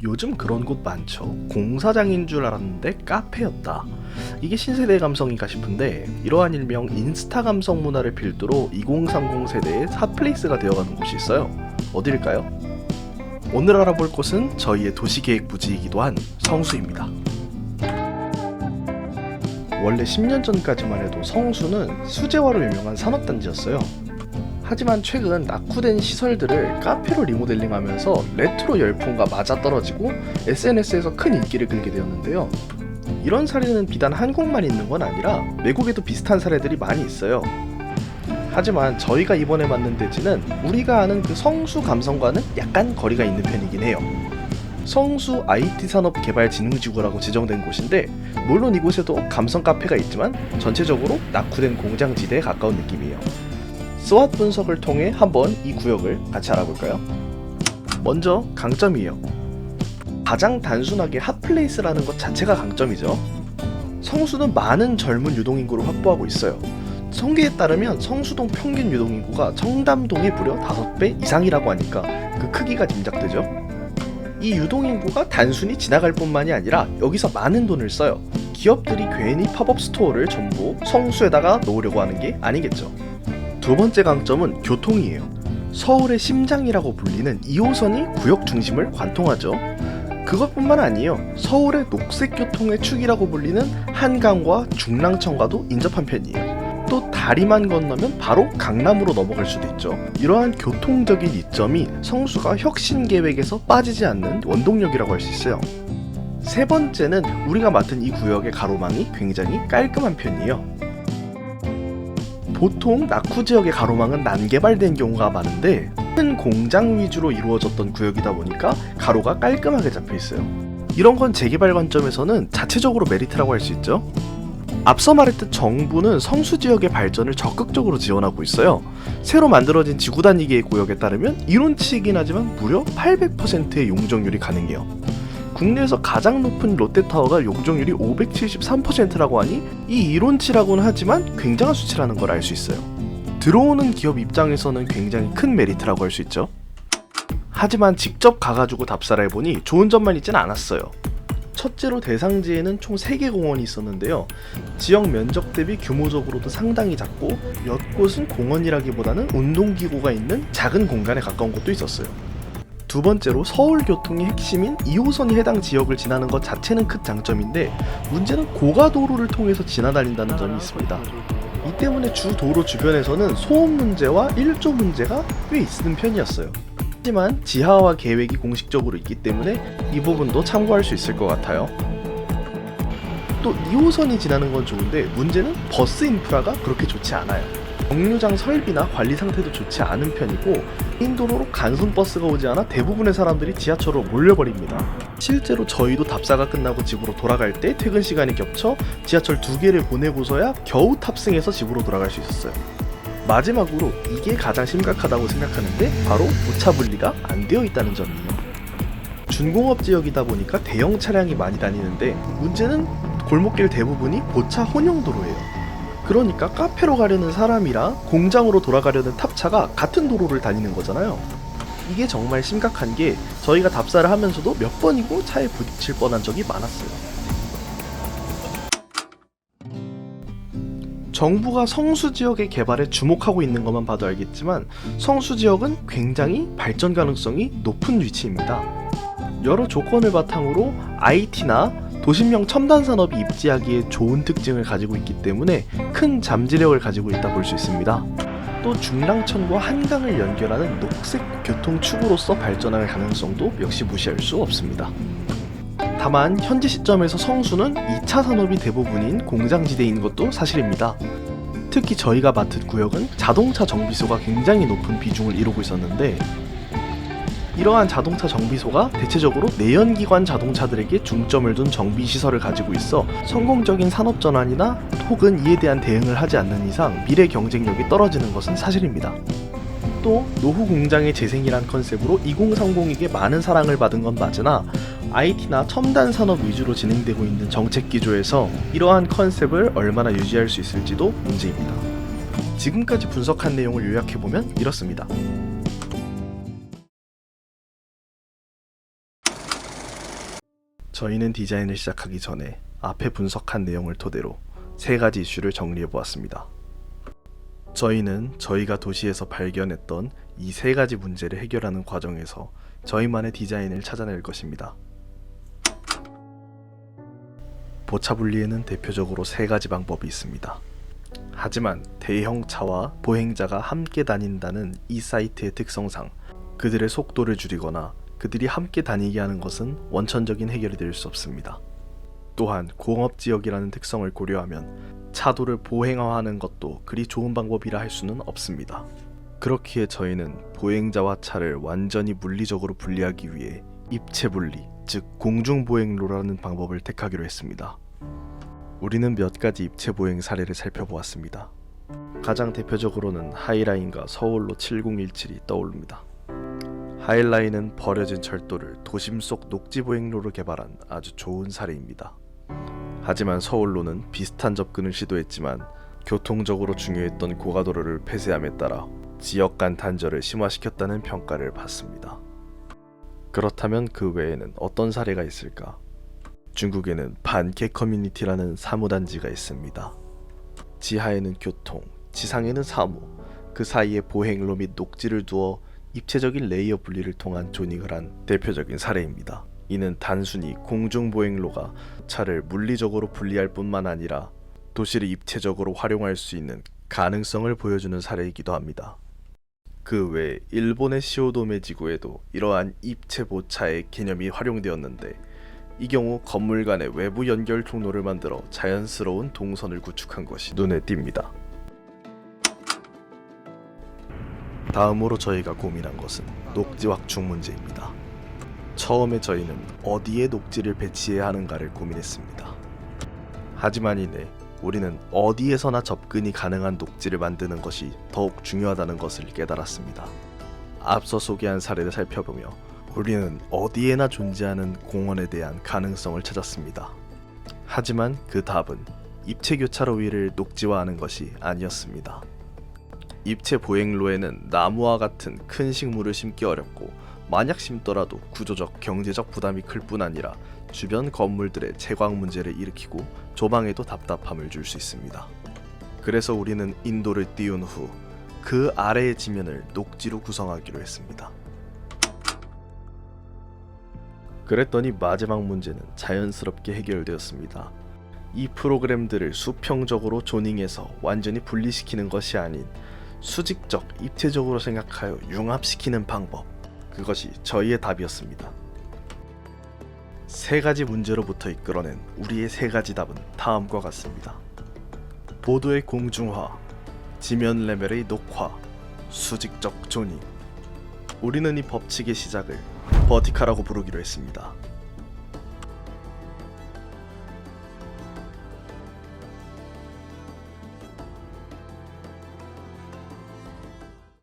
요즘 그런 곳 많죠. 공사장인 줄 알았는데 카페였다. 이게 신세대 감성인가 싶은데 이러한 일명 인스타 감성 문화를 필두로 2030 세대의 핫플레이스가 되어가는 곳이 있어요. 어딜까요? 오늘 알아볼 곳은 저희의 도시계획 부지이기도 한 성수입니다. 원래 10년 전까지만 해도 성수는 수제화로 유명한 산업단지였어요. 하지만 최근 낙후된 시설들을 카페로 리모델링하면서 레트로 열풍과 맞아떨어지고 SNS에서 큰 인기를 끌게 되었는데요. 이런 사례는 비단 한국만 있는 건 아니라 외국에도 비슷한 사례들이 많이 있어요. 하지만 저희가 이번에 만든 대지는 우리가 아는 그 성수 감성과는 약간 거리가 있는 편이긴 해요. 성수 IT산업개발진흥지구라고 지정된 곳인데 물론 이곳에도 감성 카페가 있지만 전체적으로 낙후된 공장지대에 가까운 느낌이에요. 스왓 분석을 통해 한번 이 구역을 같이 알아볼까요? 먼저 강점이에요. 가장 단순하게 핫플레이스라는 것 자체가 강점이죠. 성수는 많은 젊은 유동인구를 확보하고 있어요. 통계에 따르면 성수동 평균 유동인구가 청담동의 무려 5배 이상이라고 하니까 그 크기가 짐작되죠. 이 유동인구가 단순히 지나갈 뿐만이 아니라 여기서 많은 돈을 써요. 기업들이 괜히 팝업 스토어를 전부 성수에다가 놓으려고 하는 게 아니겠죠. 두 번째 강점은 교통이에요. 서울의 심장이라고 불리는 2호선이 구역 중심을 관통하죠. 그것뿐만 아니에요. 서울의 녹색교통의 축이라고 불리는 한강과 중랑천과도 인접한 편이에요. 또 다리만 건너면 바로 강남으로 넘어갈 수도 있죠. 이러한 교통적인 이점이 성수가 혁신 계획에서 빠지지 않는 원동력이라고 할 수 있어요. 세 번째는 우리가 맡은 이 구역의 가로망이 굉장히 깔끔한 편이에요. 보통 낙후 지역의 가로망은 난개발된 경우가 많은데 큰 공장 위주로 이루어졌던 구역이다 보니까 가로가 깔끔하게 잡혀 있어요. 이런 건 재개발 관점에서는 자체적으로 메리트라고 할 수 있죠. 앞서 말했듯 정부는 성수 지역의 발전을 적극적으로 지원하고 있어요. 새로 만들어진 지구 단위 계획 구역에 따르면 이론치이긴 하지만 무려 800%의 용적률이 가능해요. 국내에서 가장 높은 롯데타워가 용적률이 573%라고 하니 이 이론치라고는 하지만 굉장한 수치라는 걸 알 수 있어요. 들어오는 기업 입장에서는 굉장히 큰 메리트라고 할 수 있죠. 하지만 직접 가가지고 답사를 해보니 좋은 점만 있진 않았어요. 첫째로 대상지에는 총 3개 공원이 있었는데요. 지역 면적 대비 규모적으로도 상당히 작고 몇 곳은 공원이라기보다는 운동기구가 있는 작은 공간에 가까운 곳도 있었어요. 두 번째로 서울교통의 핵심인 2호선이 해당 지역을 지나는 것 자체는 큰 장점인데 문제는 고가도로를 통해서 지나다닌다는 점이 있습니다. 이 때문에 주 도로 주변에서는 소음 문제와 일조 문제가 꽤 있는 편이었어요. 하지만 지하화 계획이 공식적으로 있기 때문에 이 부분도 참고할 수 있을 것 같아요. 또 2호선이 지나는 건 좋은데 문제는 버스 인프라가 그렇게 좋지 않아요. 정류장 설비나 관리 상태도 좋지 않은 편이고 메인 도로로 간선버스가 오지 않아 대부분의 사람들이 지하철로 몰려버립니다. 실제로 저희도 답사가 끝나고 집으로 돌아갈 때 퇴근 시간이 겹쳐 지하철 2개를 보내고서야 겨우 탑승해서 집으로 돌아갈 수 있었어요. 마지막으로 이게 가장 심각하다고 생각하는데 바로 보차 분리가 안 되어 있다는 점이에요. 준공업 지역이다 보니까 대형 차량이 많이 다니는데 문제는 골목길 대부분이 보차 혼용 도로예요. 그러니까 카페로 가려는 사람이랑 공장으로 돌아가려는 탑차가 같은 도로를 다니는 거잖아요. 이게 정말 심각한 게 저희가 답사를 하면서도 몇 번이고 차에 부딪힐 뻔한 적이 많았어요. 정부가 성수 지역의 개발에 주목하고 있는 것만 봐도 알겠지만 성수 지역은 굉장히 발전 가능성이 높은 위치입니다. 여러 조건을 바탕으로 IT나 도심형 첨단 산업이 입지하기에 좋은 특징을 가지고 있기 때문에 큰 잠재력을 가지고 있다 볼 수 있습니다. 또 중랑천과 한강을 연결하는 녹색 교통축으로서 발전할 가능성도 역시 무시할 수 없습니다. 다만 현재 시점에서 성수는 2차 산업이 대부분인 공장지대인 것도 사실입니다. 특히 저희가 맡은 구역은 자동차 정비소가 굉장히 높은 비중을 이루고 있었는데 이러한 자동차 정비소가 대체적으로 내연기관 자동차들에게 중점을 둔 정비시설을 가지고 있어 성공적인 산업전환이나 혹은 이에 대한 대응을 하지 않는 이상 미래 경쟁력이 떨어지는 것은 사실입니다. 또 노후 공장의 재생이란 컨셉으로 2030에게 많은 사랑을 받은 건 맞으나 IT나 첨단 산업 위주로 진행되고 있는 정책 기조에서 이러한 컨셉을 얼마나 유지할 수 있을지도 문제입니다. 지금까지 분석한 내용을 요약해보면 이렇습니다. 저희는 디자인을 시작하기 전에 앞에 분석한 내용을 토대로 3가지 이슈를 정리해 보았습니다. 저희는 저희가 도시에서 발견했던 이 3가지 문제를 해결하는 과정에서 저희만의 디자인을 찾아낼 것입니다. 보차 분리에는 대표적으로 3가지 방법이 있습니다. 하지만 대형 차와 보행자가 함께 다닌다는 이 사이트의 특성상 그들의 속도를 줄이거나 그들이 함께 다니게 하는 것은 원천적인 해결이 될 수 없습니다. 또한 공업지역이라는 특성을 고려하면 차도를 보행화하는 것도 그리 좋은 방법이라 할 수는 없습니다. 그렇기에 저희는 보행자와 차를 완전히 물리적으로 분리하기 위해 입체 분리, 즉 공중보행로라는 방법을 택하기로 했습니다. 우리는 몇 가지 입체 보행 사례를 살펴보았습니다. 가장 대표적으로는 하이라인과 서울로 7017이 떠오릅니다. 하이라인은 버려진 철도를 도심 속 녹지 보행로로 개발한 아주 좋은 사례입니다. 하지만 서울로는 비슷한 접근을 시도했지만 교통적으로 중요했던 고가도로를 폐쇄함에 따라 지역 간 단절을 심화시켰다는 평가를 받습니다. 그렇다면 그 외에는 어떤 사례가 있을까? 중국에는 반케 커뮤니티라는 사무단지가 있습니다. 지하에는 교통, 지상에는 사무, 그 사이에 보행로 및 녹지를 두어 입체적인 레이어 분리를 통한 조닉을 한 대표적인 사례입니다. 이는 단순히 공중보행로가 차를 물리적으로 분리할 뿐만 아니라 도시를 입체적으로 활용할 수 있는 가능성을 보여주는 사례이기도 합니다. 그 외 일본의 시오도메 지구에도 이러한 입체 보차의 개념이 활용되었는데 이 경우 건물 간의 외부 연결 통로를 만들어 자연스러운 동선을 구축한 것이 눈에 띕니다. 다음으로 저희가 고민한 것은 녹지 확충 문제입니다. 처음에 저희는 어디에 녹지를 배치해야 하는가를 고민했습니다. 하지만 이내 우리는 어디에서나 접근이 가능한 녹지를 만드는 것이 더욱 중요하다는 것을 깨달았습니다. 앞서 소개한 사례를 살펴보며 우리는 어디에나 존재하는 공원에 대한 가능성을 찾았습니다. 하지만 그 답은 입체 교차로 위를 녹지화하는 것이 아니었습니다. 입체 보행로에는 나무와 같은 큰 식물을 심기 어렵고 만약 심더라도 구조적, 경제적 부담이 클 뿐 아니라 주변 건물들의 채광 문제를 일으키고 조망에도 답답함을 줄 수 있습니다. 그래서 우리는 인도를 띄운 후 그 아래의 지면을 녹지로 구성하기로 했습니다. 그랬더니 마지막 문제는 자연스럽게 해결되었습니다. 이 프로그램들을 수평적으로 조닝해서 완전히 분리시키는 것이 아닌 수직적, 입체적으로 생각하여 융합시키는 방법, 그것이 저희의 답이었습니다. 3가지 문제로부터 이끌어낸 우리의 3가지 답은 다음과 같습니다. 보도의 공중화, 지면 레벨의 녹화, 수직적 조닝. 우리는 이 법칙의 시작을 버티칼이라고 부르기로 했습니다.